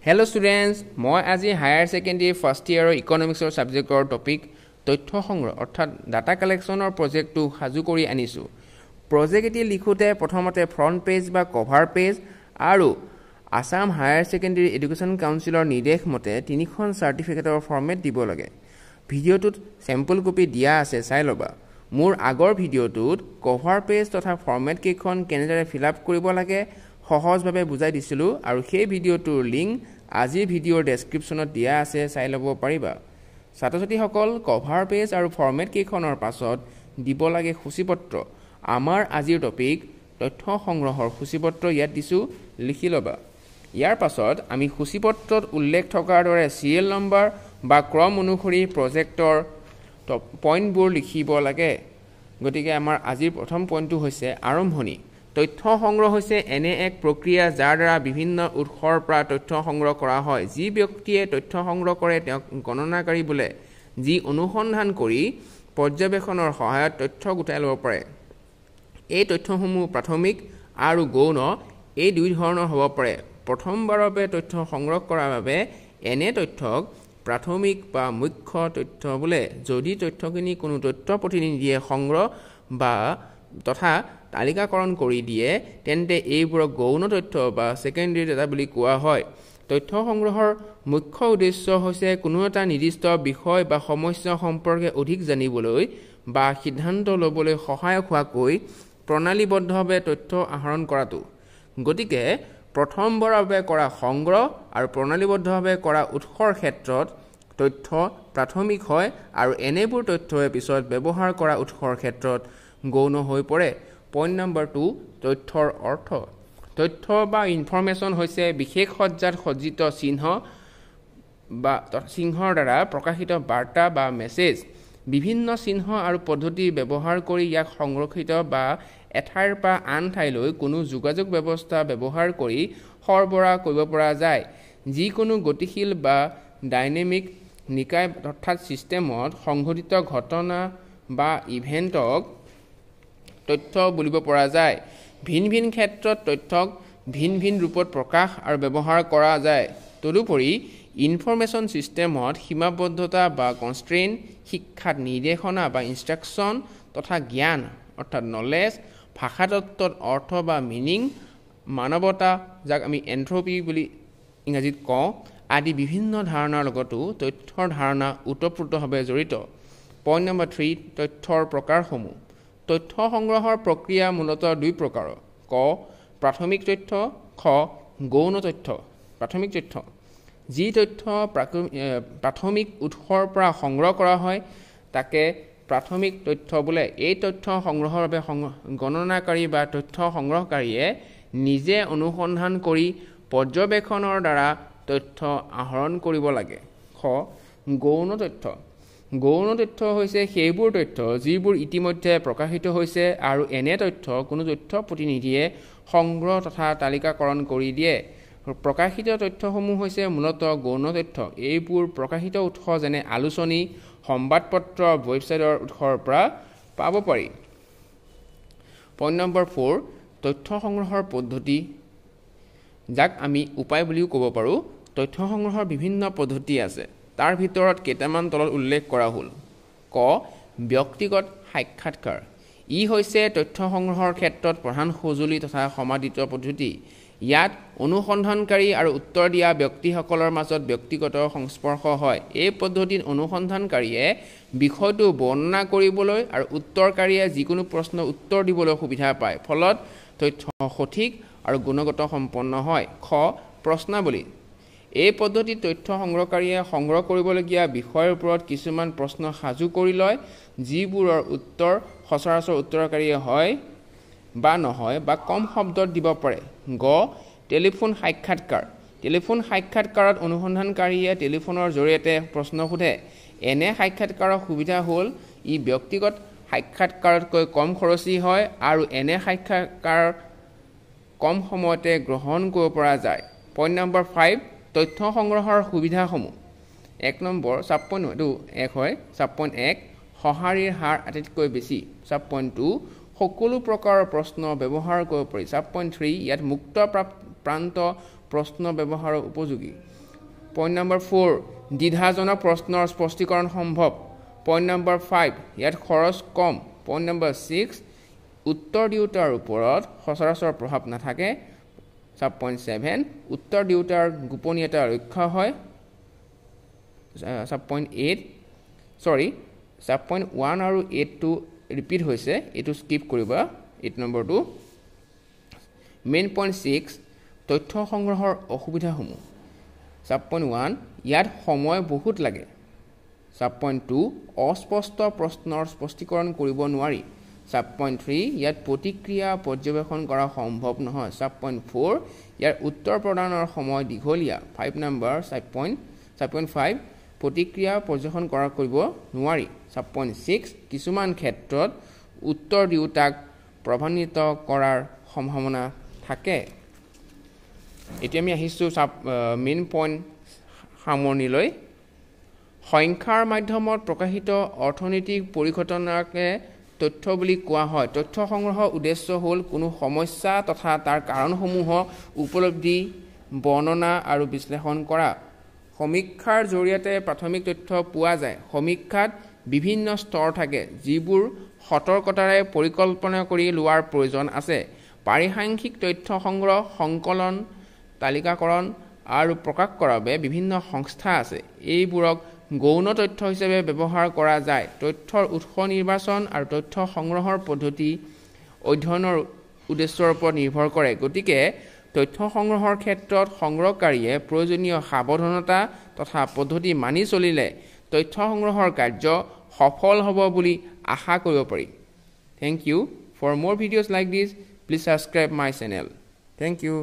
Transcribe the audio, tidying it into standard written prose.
Hello students, মই আজি higher secondary first ইয়াৰৰ ইকনমিক্সৰ সাবজেক্টৰ topic তথ্য সংগ্ৰহ অৰ্থাৎ ডাটা কালেকশনৰ প্ৰজেক্টটো সাজু কৰি আনিছো। প্ৰজেক্ট এটি লিখোতে প্ৰথমতে ফ্ৰন্ট পেজ বা কভাৰ পেজ আৰু আসাম হায়াৰ সেকেন্ডাৰী এডুকেশ্যন কাউন্সিলৰ নিৰ্দেশ মতে তিনিখন সাৰ্টিফিকেটৰ ফৰ্মেট দিব লাগে। ভিডিঅ'টোত স্যাম্পল কপি দিয়া আছে চাই লবা। মোৰ আগৰ ভিডিঅ'টোত কভাৰ পেজ তথা ফৰ্মেট কেইখন কেনেদৰে ফিল আপ কৰিব লাগে সহজভাৱে বুজাই দিছিলো আৰু সেই ভিডিঅ'টোৰ লিংক আজিৰ ভিডিঅ'ৰ ডেসক্ৰিপচনত দিয়া আছে চাই ল'ব পাৰিবা। ছাত্ৰ-ছাত্ৰীসকল কভাৰ পেজ আৰু ফৰ্মেট কেইখনৰ পাছত দিব লাগে সূচীপত্ৰ। আমাৰ আজিৰ টপিক তথ্য সংগ্ৰহৰ সূচীপত্ৰ ইয়াত দিছো লিখি ল'বা। ইয়াৰ পাছত আমি সূচীপত্ৰত উল্লেখ থকাৰ দৰে সিৰিয়েল নম্বৰ বা ক্ৰম অনুসৰি প্ৰজেক্টৰ পইণ্টবোৰ লিখিব লাগে। গতিকে আমাৰ আজিৰ প্ৰথম পইণ্টটো হৈছে আৰম্ভণি। তথ্য সংগ্ৰহ হৈছে এনে এক প্ৰক্ৰিয়া যাৰ দ্বাৰা বিভিন্ন উৎসৰ পৰা তথ্য সংগ্ৰহ কৰা হয়। যি ব্যক্তিয়ে তথ্য সংগ্ৰহ কৰে তেওঁক গণনাকাৰী বোলে, যি অনুসন্ধান কৰি পৰ্যবেক্ষণৰ সহায়ত তথ্য গোটাই ল'ব পাৰে। এই তথ্যসমূহ প্ৰাথমিক আৰু গৌণ এই দুই ধৰণৰ হ'ব পাৰে। প্ৰথমবাৰৰ বাবে তথ্য সংগ্ৰহ কৰাৰ বাবে এনে তথ্যক প্ৰাথমিক বা মুখ্য তথ্য বোলে। যদি তথ্যখিনি কোনো তথ্য প্ৰতিনিধিয়ে সংগ্ৰহ বা তথা তালিকাকৰণ কৰি দিয়ে তেন্তে এইবোৰক গৌণ তথ্য বা সেকেন্ডাৰী ডাটা বুলি কোৱা হয়। তথ্য সংগ্ৰহৰ মুখ্য উদ্দেশ্য হৈছে কোনো এটা নিৰ্দিষ্ট বিষয় বা সমস্যা সম্পৰ্কে অধিক জানিবলৈ বা সিদ্ধান্ত ল'বলৈ সহায়ক হোৱাকৈ প্ৰণালীবদ্ধভাৱে তথ্য আহৰণ কৰাটো। গতিকে প্ৰথমবাৰৰ বাবে কৰা সংগ্ৰহ আৰু প্ৰণালীবদ্ধভাৱে কৰা উৎসৰ ক্ষেত্ৰত তথ্য প্ৰাথমিক হয় আৰু এনেবোৰ তথ্যই পিছত ব্যৱহাৰ কৰা উৎসৰ ক্ষেত্ৰত গৌণ হৈ পৰে। পইণ্ট নম্বৰ 2 তথ্যৰ অৰ্থ। তথ্য বা ইনফৰমেশ্যন হৈছে বিশেষ সজ্জাত সজ্জিত চিহ্নৰ দ্বাৰা প্ৰকাশিত বাৰ্তা বা মেছেজ। বিভিন্ন চিহ্ন আৰু পদ্ধতি ব্যৱহাৰ কৰি ইয়াক সংৰক্ষিত বা এঠাইৰ পৰা আন ঠাইলৈ কোনো যোগাযোগ ব্যৱস্থা ব্যৱহাৰ কৰি সৰবৰাহ কৰিব পৰা যায়। যিকোনো গতিশীল বা ডাইনেমিক নিকায় অৰ্থাৎ ছিষ্টেমত সংঘটিত ঘটনা বা ইভেণ্টক তথ্য বুলিব পৰা যায়। ভিন ভিন ক্ষেত্ৰত তথ্যক ভিন ভিন ৰূপত প্ৰকাশ আৰু ব্যৱহাৰ কৰা যায়। তদুপৰি ইনফৰমেশ্যন ছিষ্টেমত সীমাবদ্ধতা বা কনষ্ট্ৰেইন, শিক্ষাত নিৰ্দেশনা বা ইনষ্ট্ৰাকশ্যন তথা জ্ঞান অৰ্থাৎ নলেজ, ভাষাতত্ত্বত অৰ্থ বা মিনিং, মানৱতা যাক আমি এন্থ্ৰপি বুলি ইংৰাজীত কওঁ আদি বিভিন্ন ধাৰণাৰ লগতো তথ্যৰ ধাৰণা ওতঃপ্ৰোতভাৱে জড়িত। পইণ্ট নম্বৰ 3 তথ্যৰ প্ৰকাৰসমূহ। তথ্য সংগ্ৰহৰ প্ৰক্ৰিয়া মূলতঃ দুই প্ৰকাৰৰ। ক প্ৰাথমিক তথ্য, খ গৌণ তথ্য। প্ৰাথমিক তথ্য যি তথ্য প্ৰাথমিক উৎসৰ পৰা সংগ্ৰহ কৰা হয় তাকে প্ৰাথমিক তথ্য বোলে। এই তথ্য সংগ্ৰহৰ বাবে গণনাকাৰী বা তথ্য সংগ্ৰহকাৰীয়ে নিজে অনুসন্ধান কৰি পৰ্যবেক্ষণৰ দ্বাৰা তথ্য আহৰণ কৰিব লাগে। খ গৌণ তথ্য। গৌণ তথ্য হৈছে সেইবোৰ তথ্য যিবোৰ ইতিমধ্যে প্ৰকাশিত হৈছে আৰু এনে তথ্য কোনো তথ্য প্ৰতিনিধিয়ে সংগ্ৰহ তথা তালিকাকৰণ কৰি দিয়ে। প্ৰকাশিত তথ্যসমূহ হৈছে মূলতঃ গৌণ তথ্য। এইবোৰ প্ৰকাশিত উৎস যেনে আলোচনী, সংবাদপত্ৰ, ৱেবছাইটৰ উৎসৰ পৰা পাব পাৰি। পইণ্ট নম্বৰ 4 তথ্য সংগ্ৰহৰ পদ্ধতি যাক আমি উপায় বুলিও ক'ব পাৰোঁ। তথ্য সংগ্ৰহৰ বিভিন্ন পদ্ধতি আছে, তাৰ ভিতৰত কেইটামান তলত উল্লেখ কৰা হ'ল। ক ব্যক্তিগত সাক্ষাৎকাৰ। ই হৈছে তথ্য সংগ্ৰহৰ ক্ষেত্ৰত প্ৰধান সঁজুলি তথা সমাদিত পদ্ধতি। ইয়াত অনুসন্ধানকাৰী আৰু উত্তৰ দিয়া ব্যক্তিসকলৰ মাজত ব্যক্তিগত সংস্পৰ্শ হয়। এই পদ্ধতিত অনুসন্ধানকাৰীয়ে বিষয়টো বৰ্ণনা কৰিবলৈ আৰু উত্তৰকাৰীয়ে যিকোনো প্ৰশ্নৰ উত্তৰ দিবলৈ সুবিধা পায়। ফলত তথ্য সঠিক আৰু গুণগত সম্পন্ন হয়। খ প্ৰশ্নাৱলী। এই পদ্ধতিত তথ্য সংগ্ৰহকাৰীয়ে সংগ্ৰহ কৰিবলগীয়া বিষয়ৰ ওপৰত কিছুমান প্ৰশ্ন সাজু কৰি লয়, যিবোৰৰ উত্তৰ সচৰাচৰ উত্তৰকাৰীয়ে হয় বা নহয় বা কম শব্দত দিব পাৰে। গ টেলিফোন সাক্ষাৎকাৰ। টেলিফোন সাক্ষাৎকাৰত অনুসন্ধানকাৰীয়ে টেলিফোনৰ জৰিয়তে প্ৰশ্ন সোধে। এনে সাক্ষাৎকাৰৰ সুবিধা হ'ল ই ব্যক্তিগত সাক্ষাৎকাৰতকৈ কম খৰচী হয় আৰু এনে সাক্ষাৎকাৰ কম সময়তে গ্ৰহণ কৰিব পৰা যায়। পইণ্ট নম্বৰ 5 তথ্য সংগ্ৰহৰ সুবিধাসমূহ। 1 নম্বৰ এইটো 1 হয়। 1 সঁহাৰিৰ হাৰ আটাইতকৈ বেছি। 2 সকলো প্ৰকাৰৰ প্ৰশ্ন ব্যৱহাৰ কৰিব পাৰি। 3 ইয়াত মুক্ত প্ৰান্ত প্ৰশ্ন ব্যৱহাৰৰ উপযোগী পইণ্ট নম্বৰ 4 দ্বিধাজনক প্ৰশ্নৰ স্পষ্টীকৰণ সম্ভৱ পইণ্ট নম্বৰ 5 ইয়াত খৰচ কম পইণ্ট নম্বৰ 6 উত্তৰ দিওঁতাৰ ওপৰত সচৰাচৰ প্ৰভাৱ নাথাকে সাব পইণ্ট 7 উত্তৰ দিওঁতাৰ গোপনীয়তা ৰক্ষা হয় সাব পইণ্ট 8 সৰি সাব পইণ্ট 1 আৰু 8 টো ৰিপিট হৈছে এটো স্কিপ কৰিবা 8 নম্বৰটো মেইন পইণ্ট 6 তথ্য সংগ্ৰহৰ অসুবিধাসমূহ সাব পইণ্ট 1 ইয়াত সময় বহুত লাগে সাব পইণ্ট 2 অস্পষ্ট প্ৰশ্নৰ স্পষ্টীকৰণ কৰিব নোৱাৰি সাব পইণ্ট 3 ইয়াত প্ৰতিক্ৰিয়া পৰ্যবেক্ষণ কৰা সম্ভৱ নহয় সাব পইণ্ট 4 ইয়াৰ উত্তৰ প্ৰদানৰ সময় দীঘলীয়া 5 নম্বৰ সাব পইণ্ট 5 প্ৰতিক্ৰিয়া পৰ্যবেক্ষণ কৰা কৰিব নোৱাৰি সাব পইণ্ট 6 কিছুমান ক্ষেত্ৰত উত্তৰ দিওঁতাক প্ৰভাৱিত কৰাৰ সম্ভাৱনা থাকে এতিয়া আমি আহিছো মেইন পইণ্ট সামৰণিলৈ সংখ্যাৰ মাধ্যমত প্ৰকাশিত অৰ্থনৈতিক পৰিঘটনাকে তথ্য বুলি কোৱা হয় তথ্য সংগ্ৰহৰ উদ্দেশ্য হ'ল কোনো সমস্যা তথা তাৰ কাৰণসমূহ উপলব্ধি বৰ্ণনা আৰু বিশ্লেষণ কৰা সমীক্ষাৰ জৰিয়তে প্ৰাথমিক তথ্য পোৱা যায় সমীক্ষাত বিভিন্ন স্তৰ থাকে যিবোৰ সতৰ্কতাৰে পৰিকল্পনা কৰি লোৱাৰ প্ৰয়োজন আছে পাৰিসাংখ্যিক তথ্য সংগ্ৰহ সংকলন তালিকাকৰণ আৰু প্ৰকাশ কৰাৰ বাবে বিভিন্ন সংস্থা আছে এইবোৰক গৌণ তথ্য হিচাপে ব্যৱহাৰ কৰা যায় তথ্যৰ উৎস নিৰ্বাচন আৰু তথ্য সংগ্ৰহৰ পদ্ধতি অধ্যয়নৰ উদ্দেশ্যৰ ওপৰত নিৰ্ভৰ কৰে গতিকে তথ্য সংগ্ৰহৰ ক্ষেত্ৰত সংগ্ৰহকাৰীয়ে প্ৰয়োজনীয় সাৱধানতা তথা পদ্ধতি মানি চলিলে তথ্য সংগ্ৰহৰ কাৰ্য সফল হ'ব বুলি আশা কৰিব পাৰি Thank you for more videos like this please subscribe my channel Thank you